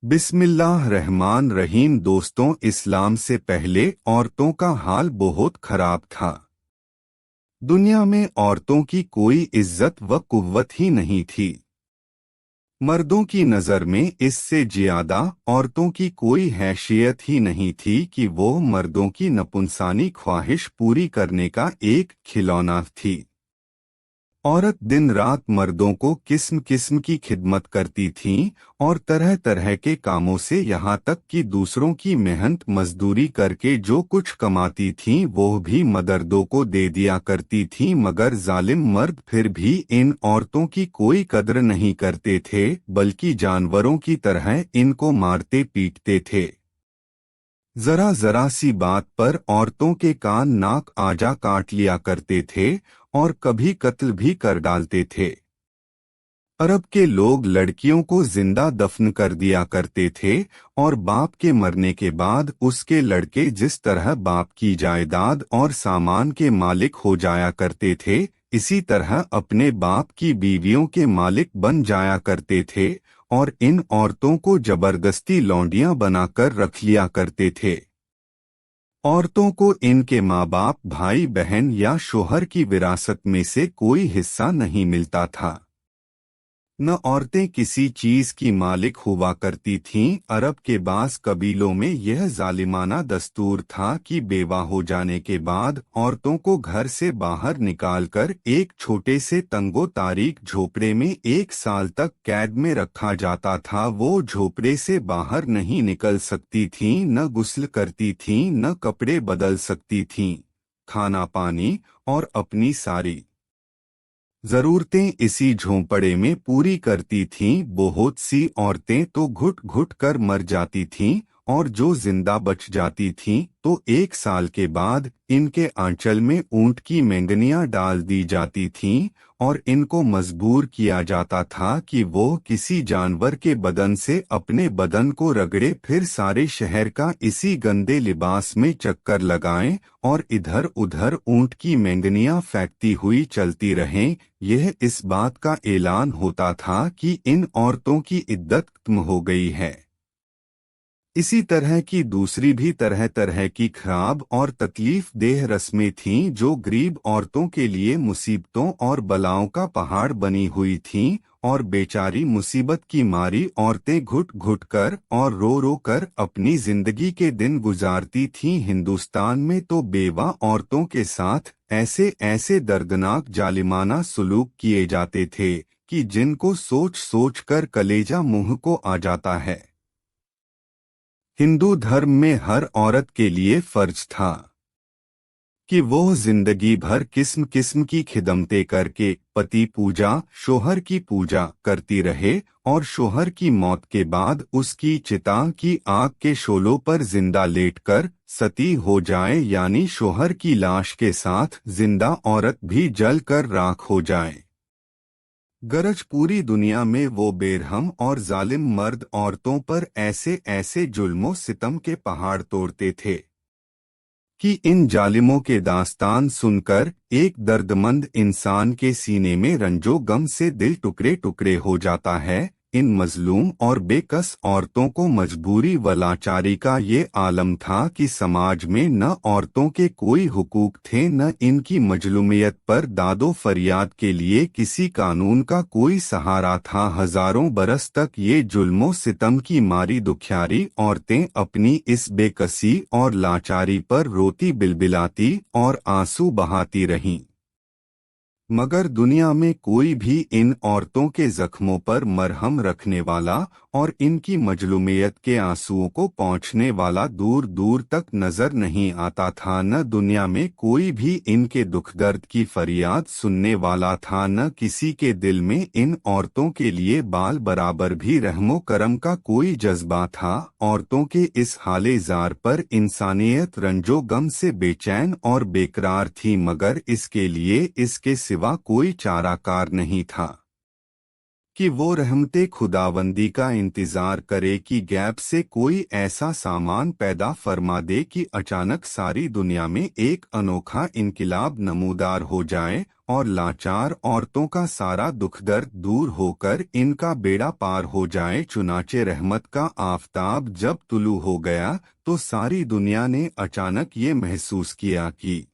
बिस्मिल्लाह रहमान रहीम। दोस्तों, इस्लाम से पहले औरतों का हाल बहुत खराब था। दुनिया में औरतों की कोई इज्जत व कुव्वत ही नहीं थी। मर्दों की नज़र में इससे ज्यादा औरतों की कोई हैसियत ही नहीं थी कि वो मर्दों की नपुंसानी ख्वाहिश पूरी करने का एक खिलौना थी। औरत दिन रात मर्दों को किस्म किस्म की खिदमत करती थी और तरह तरह के कामों से यहाँ तक कि दूसरों की मेहनत मजदूरी करके जो कुछ कमाती थीं वो भी मर्दों को दे दिया करती थीं। मगर जालिम मर्द फिर भी इन औरतों की कोई कद्र नहीं करते थे, बल्कि जानवरों की तरह इनको मारते पीटते थे। जरा जरा सी बात पर औरतों के कान नाक आजा काट लिया करते थे और कभी कत्ल भी कर डालते थे। अरब के लोग लड़कियों को जिंदा दफन कर दिया करते थे और बाप के मरने के बाद उसके लड़के जिस तरह बाप की जायदाद और सामान के मालिक हो जाया करते थे, इसी तरह अपने बाप की बीवियों के मालिक बन जाया करते थे और इन औरतों को जबरदस्ती लौंडियां बनाकर रख लिया करते थे। औरतों को इनके माँ बाप, भाई बहन या शोहर की विरासत में से कोई हिस्सा नहीं मिलता था। न औरतें किसी चीज की मालिक हुआ करती थीं। अरब के बास कबीलों में यह जालिमाना दस्तूर था कि बेवा हो जाने के बाद औरतों को घर से बाहर निकालकर एक छोटे से तंगो तारीक झोपड़े में 1 साल तक कैद में रखा जाता था। वो झोपड़े से बाहर नहीं निकल सकती थीं, न गुस्ल करती थीं, न कपड़े बदल सकती थीं। खाना पानी और अपनी सारी जरूरतें इसी झोंपड़े में पूरी करती थीं। बहुत सी औरतें तो घुट घुट कर मर जाती थीं और जो जिंदा बच जाती थीं तो 1 साल के बाद इनके आंचल में ऊंट की मेंगनियां डाल दी जाती थीं और इनको मजबूर किया जाता था कि वो किसी जानवर के बदन से अपने बदन को रगड़े, फिर सारे शहर का इसी गंदे लिबास में चक्कर लगाएं और इधर उधर ऊंट की मेंगनियां फेंकती हुई चलती रहें। यह इस बात का ऐलान होता था कि इन औरतों की इद्दत खत्म हो गई है। इसी तरह की दूसरी भी तरह तरह की खराब और तकलीफ देह रस्में थीं जो गरीब औरतों के लिए मुसीबतों और बलाओं का पहाड़ बनी हुई थीं और बेचारी मुसीबत की मारी औरतें घुट घुट कर और रो रो कर अपनी जिंदगी के दिन गुजारती थीं। हिंदुस्तान में तो बेवा औरतों के साथ ऐसे ऐसे दर्दनाक जालिमाना सुलूक किए जाते थे कि जिनको सोच सोच कर कलेजा मुंह को आ जाता है। हिंदू धर्म में हर औरत के लिए फर्ज था कि वो जिंदगी भर किस्म किस्म की खिदमतें करके पति पूजा, शोहर की पूजा करती रहे और शोहर की मौत के बाद उसकी चिता की आग के शोलों पर जिंदा लेटकर सती हो जाए, यानी शोहर की लाश के साथ जिंदा औरत भी जल कर राख हो जाए। गरज पूरी दुनिया में वो बेरहम और जालिम मर्द औरतों पर ऐसे ऐसे जुल्मों सितम के पहाड़ तोड़ते थे कि इन जालिमों के दास्तान सुनकर एक दर्दमंद इंसान के सीने में रंजो गम से दिल टुकड़े टुकड़े हो जाता है। इन मजलूम और बेकस औरतों को मजबूरी व लाचारी का ये आलम था कि समाज में न औरतों के कोई हुकूक थे, न इनकी मजलूमियत पर दादो फरियाद के लिए किसी कानून का कोई सहारा था। हजारों बरस तक ये जुल्मों सितम की मारी दुखियारी औरतें अपनी इस बेकसी और लाचारी पर रोती बिलबिलाती और आंसू बहाती रहीं। मगर दुनिया में कोई भी इन औरतों के जख्मों पर मरहम रखने वाला और इनकी मजलूमियत के आंसुओं को पोंछने वाला दूर दूर तक नजर नहीं आता था। न दुनिया में कोई भी इनके दुख दर्द की फरियाद सुनने वाला था, न किसी के दिल में इन औरतों के लिए बाल बराबर भी रहमो करम का कोई जज्बा था। औरतों के इस हाले जार पर इंसानियत रंजो गम से बेचैन और बेकरार थी, मगर इसके लिए इसके सिवा कोई चाराकार नहीं था। कि वो रहमते खुदावंदी का इंतजार करे कि गैप से कोई ऐसा सामान पैदा फरमा दे कि अचानक सारी दुनिया में एक अनोखा इनकिलाब नमूदार हो जाए और लाचार औरतों का सारा दुख दर्द दूर होकर इनका बेड़ा पार हो जाए। चुनाचे रहमत का आफताब जब तुलू हो गया तो सारी दुनिया ने अचानक ये महसूस किया कि